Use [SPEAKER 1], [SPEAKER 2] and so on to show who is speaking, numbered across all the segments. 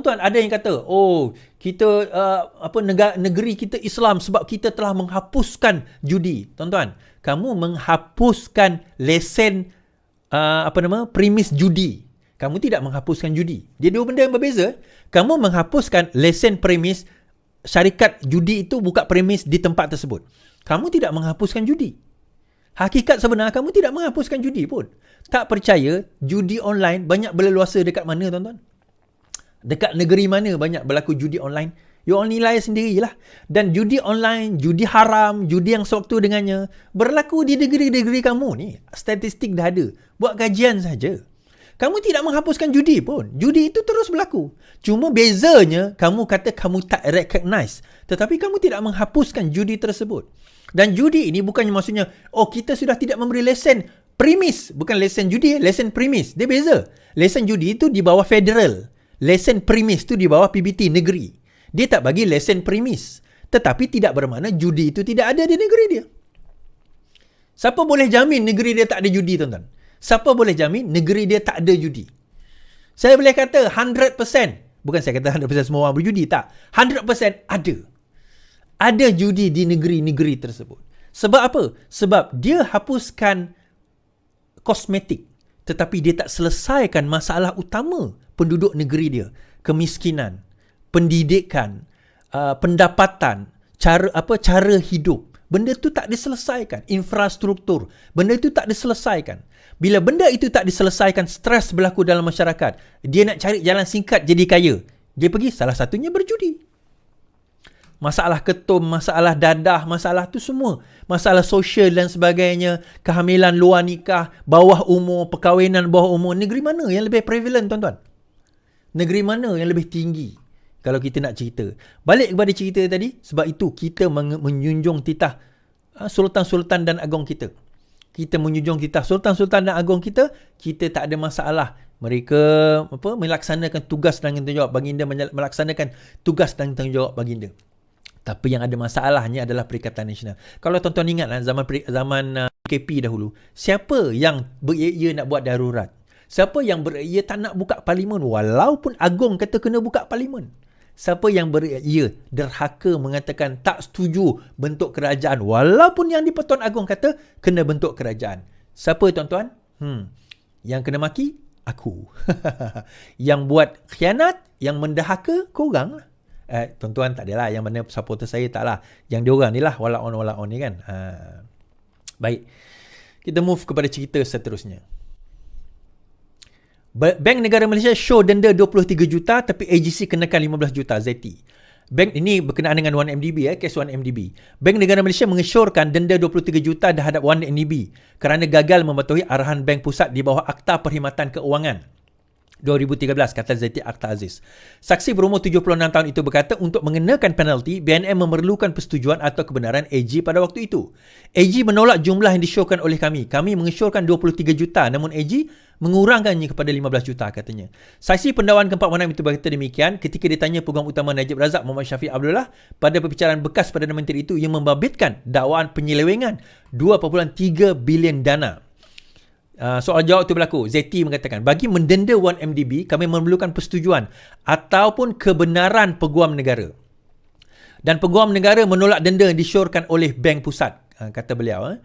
[SPEAKER 1] Tuan-tuan, ada yang kata, oh, kita negeri kita Islam sebab kita telah menghapuskan judi. Tuan-tuan, kamu menghapuskan lesen premis judi. Kamu tidak menghapuskan judi. Dia dua benda yang berbeza. Kamu menghapuskan lesen premis syarikat judi itu buka premis di tempat tersebut. Kamu tidak menghapuskan judi. Hakikat sebenar kamu tidak menghapuskan judi pun. Tak percaya, judi online banyak berleluasa dekat mana, tuan-tuan? Dekat negeri mana banyak berlaku judi online? You all nilai sendirilah. Dan judi online, judi haram, judi yang sewaktu dengannya berlaku di negeri-negeri kamu ni. Statistik dah ada. Buat kajian saja. Kamu tidak menghapuskan judi pun. Judi itu terus berlaku. Cuma bezanya, kamu kata kamu tak recognize. Tetapi kamu tidak menghapuskan judi tersebut. Dan judi ini bukannya maksudnya, oh kita sudah tidak memberi lesen premis. Bukan lesen judi, lesen premis. Dia beza. Lesen judi itu di bawah federal. Lesen premis itu di bawah PBT negeri. Dia tak bagi lesen premis. Tetapi tidak bermakna judi itu tidak ada di negeri dia. Siapa boleh jamin negeri dia tak ada judi, tuan-tuan? Siapa boleh jamin negeri dia tak ada judi? Saya boleh kata 100%. Bukan saya kata 100% semua orang berjudi. Tak. 100% ada. Ada judi di negeri-negeri tersebut. Sebab apa? Sebab dia hapuskan kosmetik. Tetapi dia tak selesaikan masalah utama penduduk negeri dia. Kemiskinan, pendidikan, pendapatan, cara hidup. Benda itu tak diselesaikan. Infrastruktur. Benda itu tak diselesaikan. Bila benda itu tak diselesaikan, stres berlaku dalam masyarakat. Dia nak cari jalan singkat jadi kaya. Dia pergi salah satunya berjudi. Masalah ketum, masalah dadah, masalah tu semua. Masalah sosial dan sebagainya. Kehamilan luar nikah, bawah umur, perkahwinan bawah umur. Negeri mana yang lebih prevalent, tuan-tuan? Negeri mana yang lebih tinggi? Kalau kita nak cerita. Balik kepada cerita tadi. Sebab itu kita menjunjung titah Sultan-Sultan dan Agong kita. Kita menjunjung titah Sultan-Sultan dan Agong kita. Kita tak ada masalah. Mereka melaksanakan tugas dan tanggungjawab baginda. Melaksanakan tugas dan tanggungjawab baginda. Tapi yang ada masalahnya adalah Perikatan Nasional. Kalau tuan-tuan ingat zaman PKP dahulu, siapa yang beria nak buat darurat? Siapa yang beria tak nak buka parlimen walaupun Agong kata kena buka parlimen? Siapa yang beria derhaka mengatakan tak setuju bentuk kerajaan walaupun yang di-Pertuan Agong kata kena bentuk kerajaan? Siapa, tuan-tuan? Yang kena maki? Aku. Yang buat khianat, yang mendahaka, korang lah. Tuan-tuan tak adalah. Yang mana supporter saya tak lah. Yang diorang ni lah. Wala on ni kan. Baik. Kita move kepada cerita seterusnya. Bank Negara Malaysia show denda 23 juta tapi AGC kenakan 15 juta ZT. Bank ini berkenaan dengan 1MDB, kes 1MDB. Bank Negara Malaysia mengesyorkan denda 23 juta terhadap 1MDB kerana gagal mematuhi arahan Bank Pusat di bawah Akta Perkhidmatan Keuangan 2013, kata Zaiti Akhtar Aziz. Saksi berumur 76 tahun itu berkata untuk mengenakan penalti, BNM memerlukan persetujuan atau kebenaran AG pada waktu itu. AG menolak jumlah yang disyorkan oleh kami. Kami mengesyorkan 23 juta namun AG mengurangkannya kepada 15 juta katanya. Saksi pendakwan keempat Wanam itu berkata demikian ketika ditanya Peguam Utama Najib Razak Muhammad Syafiq Abdullah pada perbicaraan bekas Perdana Menteri itu yang membabitkan dakwaan penyelewengan 2.3 bilion dana. Soal jawab itu berlaku. Zeti mengatakan, bagi mendenda 1MDB, kami memerlukan persetujuan ataupun kebenaran Peguam Negara. Dan Peguam Negara menolak denda yang disyorkan oleh Bank Pusat, kata beliau.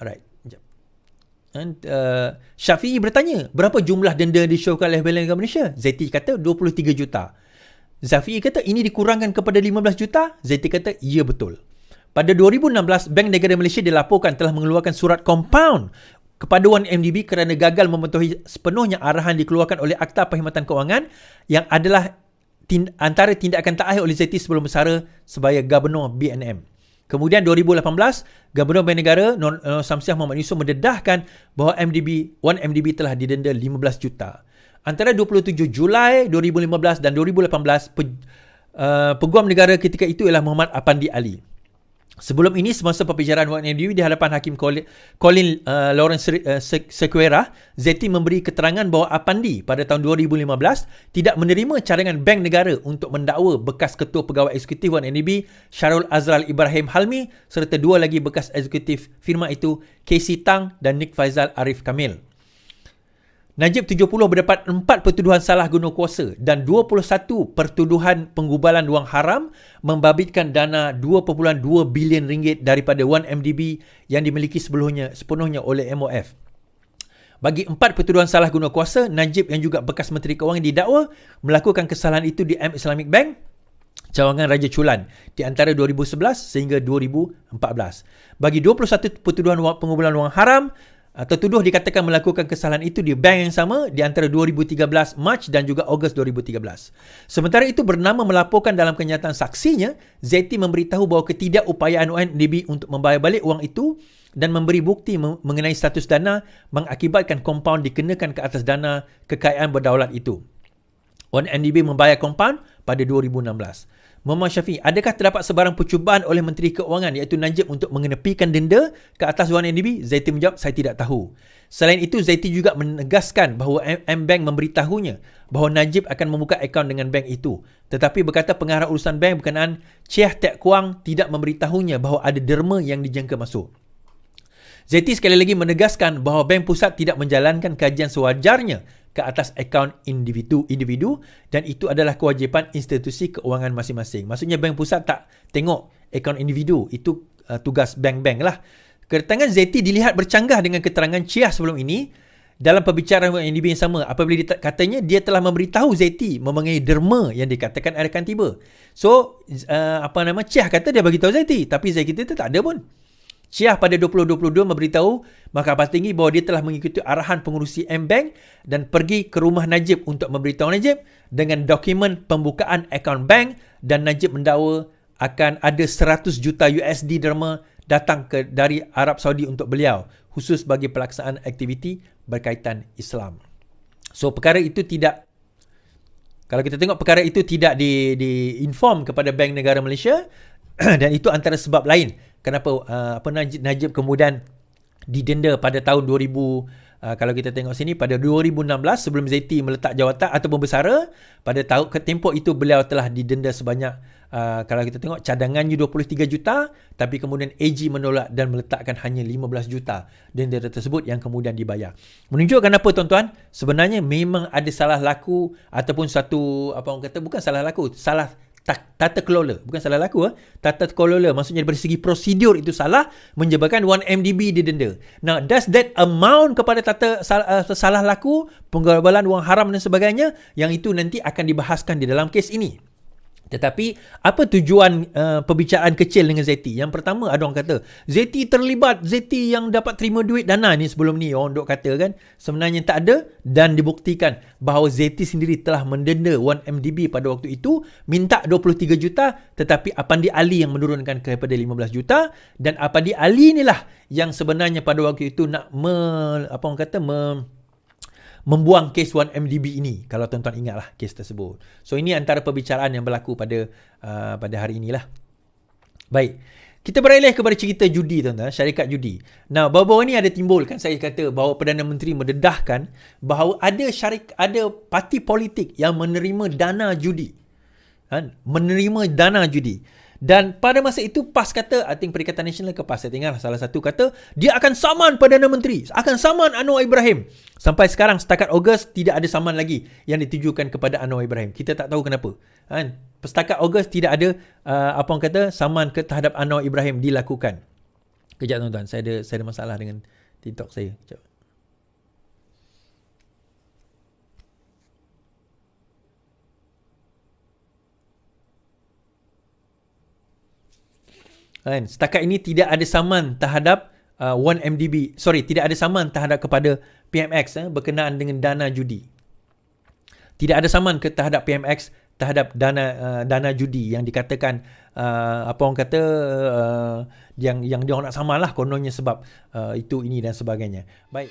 [SPEAKER 1] Alright. Syafi'i bertanya, berapa jumlah denda yang disyorkan oleh Bank Negara Malaysia? Zeti kata 23 juta. Syafi'i kata, ini dikurangkan kepada 15 juta? Zeti kata, ya betul. Pada 2016, Bank Negara Malaysia dilaporkan telah mengeluarkan surat compound kepada 1MDB kerana gagal mematuhi sepenuhnya arahan dikeluarkan oleh Akta Perkhidmatan Keuangan yang adalah antara tindakan takhir oleh Zeti sebelum bersara sebagai Gubernur BNM. Kemudian 2018, Gubernur Bank Negara Nur Samsiah Muhammad Yusof mendedahkan bahawa 1MDB telah didenda 15 juta. Antara 27 Julai 2015 dan 2018, Peguam Negara ketika itu ialah Muhammad Apandi Ali. Sebelum ini, semasa perbicaraan 1MDB di hadapan Hakim Colin Lawrence Sequeira, Zeti memberi keterangan bahawa Apandi pada tahun 2015 tidak menerima cadangan Bank Negara untuk mendakwa bekas Ketua Pegawai Eksekutif 1MDB Syarul Azral Ibrahim Halmi serta dua lagi bekas eksekutif firma itu, Casey Tang dan Nik Faizal Arif Kamil. Najib 70 berdapat 4 pertuduhan salah guna kuasa dan 21 pertuduhan penggubalan wang haram membabitkan dana 2.2 bilion ringgit daripada 1MDB yang dimiliki sepenuhnya oleh MOF. Bagi 4 pertuduhan salah guna kuasa, Najib yang juga bekas Menteri Kewangan didakwa melakukan kesalahan itu di M Islamic Bank, Cawangan Raja Chulan di antara 2011 sehingga 2014. Bagi 21 pertuduhan pengumpulan wang haram, tertuduh dikatakan melakukan kesalahan itu di bank yang sama di antara 2013 Mac dan juga Ogos 2013. Sementara itu, bernama melaporkan dalam kenyataan saksinya, Zaiti memberitahu bahawa ketidakupayaan UNDP untuk membayar balik wang itu dan memberi bukti mengenai status dana mengakibatkan kompaun dikenakan ke atas dana kekayaan berdaulat itu. UNDP membayar kompaun pada 2016. Muhammad Syafiee, adakah terdapat sebarang percubaan oleh Menteri Keuangan iaitu Najib untuk mengenepikan denda ke atas UNDP? Zaiti menjawab, saya tidak tahu. Selain itu, Zaiti juga menegaskan bahawa M-Bank memberitahunya bahawa Najib akan membuka akaun dengan bank itu. Tetapi berkata pengarah urusan bank berkenaan Chiah Teck Kuang tidak memberitahunya bahawa ada derma yang dijangka masuk. Zaiti sekali lagi menegaskan bahawa Bank Pusat tidak menjalankan kajian sewajarnya ke atas akaun individu dan itu adalah kewajipan institusi keuangan masing-masing. Maksudnya Bank Pusat tak tengok akaun individu, itu tugas bank-bank lah. Kedatangan Zaiti dilihat bercanggah dengan keterangan Chiah sebelum ini dalam perbicaraan UNDP yang sama apabila katanya dia telah memberitahu Zaiti mengenai derma yang dikatakan akan tiba. So, Chiah kata dia bagi tahu Zaiti, tapi Zaiti itu tak ada pun. Chiah pada 2022 memberitahu Mahkamah Tinggi bahawa dia telah mengikuti arahan pengurusi M-Bank dan pergi ke rumah Najib untuk memberitahu Najib dengan dokumen pembukaan akaun bank, dan Najib mendakwa akan ada 100 juta USD derma datang dari Arab Saudi untuk beliau, khusus bagi pelaksanaan aktiviti berkaitan Islam. So, perkara itu tidak, kalau kita tengok perkara itu tidak di-inform kepada Bank Negara Malaysia dan itu antara sebab lain kenapa Najib kemudian didenda pada tahun 2000. Kalau kita tengok sini, pada 2016 sebelum Zaiti meletak jawatan ataupun bersara, pada tahun tempoh itu beliau telah didenda sebanyak, kalau kita tengok cadangannya 23 juta, tapi kemudian AG menolak dan meletakkan hanya 15 juta denda tersebut yang kemudian dibayar. Menunjukkan apa, tuan-tuan? Sebenarnya memang ada salah laku ataupun satu, bukan salah laku, salah tata kelola, bukan salah laku, tata kelola, maksudnya dari segi prosedur itu salah, menyebabkan 1MDB didenda. Now, does that amount kepada salah laku, penggubalan wang haram dan sebagainya, yang itu nanti akan dibahaskan di dalam kes ini. Tetapi apa tujuan perbicaraan kecil dengan Zaiti? Yang pertama, ada orang kata Zaiti terlibat, Zaiti yang dapat terima duit dana ni sebelum ni, orang duk kata kan. Sebenarnya tak ada, dan dibuktikan bahawa Zaiti sendiri telah mendenda 1MDB pada waktu itu, minta 23 juta, tetapi Apandi Ali yang menurunkan kepada 15 juta, dan Apandi Ali inilah yang sebenarnya pada waktu itu nak membuang kes 1MDB ini, kalau tuan-tuan ingatlah kes tersebut. So, ini antara perbicaraan yang berlaku pada hari inilah. Baik, kita beralih kepada cerita judi, tuan-tuan, syarikat judi. Nah, baru-baru ini ada timbul kan, saya kata bahawa Perdana Menteri mendedahkan bahawa ada parti politik yang menerima dana judi. Menerima dana judi. Dan pada masa itu PAS kata, I think Perikatan Nasional ke PAS, saya tengok salah satu kata, dia akan saman Perdana Menteri, akan saman Anwar Ibrahim. Sampai sekarang, setakat Ogos, tidak ada saman lagi yang ditujukan kepada Anwar Ibrahim. Kita tak tahu kenapa. Setakat Ogos, tidak ada saman terhadap Anwar Ibrahim dilakukan. Kejap, tuan-tuan, saya ada masalah dengan TikTok saya. Kejap. Setakat ini tidak ada saman terhadap 1MDB. Tidak ada saman terhadap kepada PMX berkenaan dengan dana judi. Tidak ada saman terhadap PMX terhadap dana judi yang dikatakan yang dia nak saman lah kononnya sebab itu, ini dan sebagainya. Baik.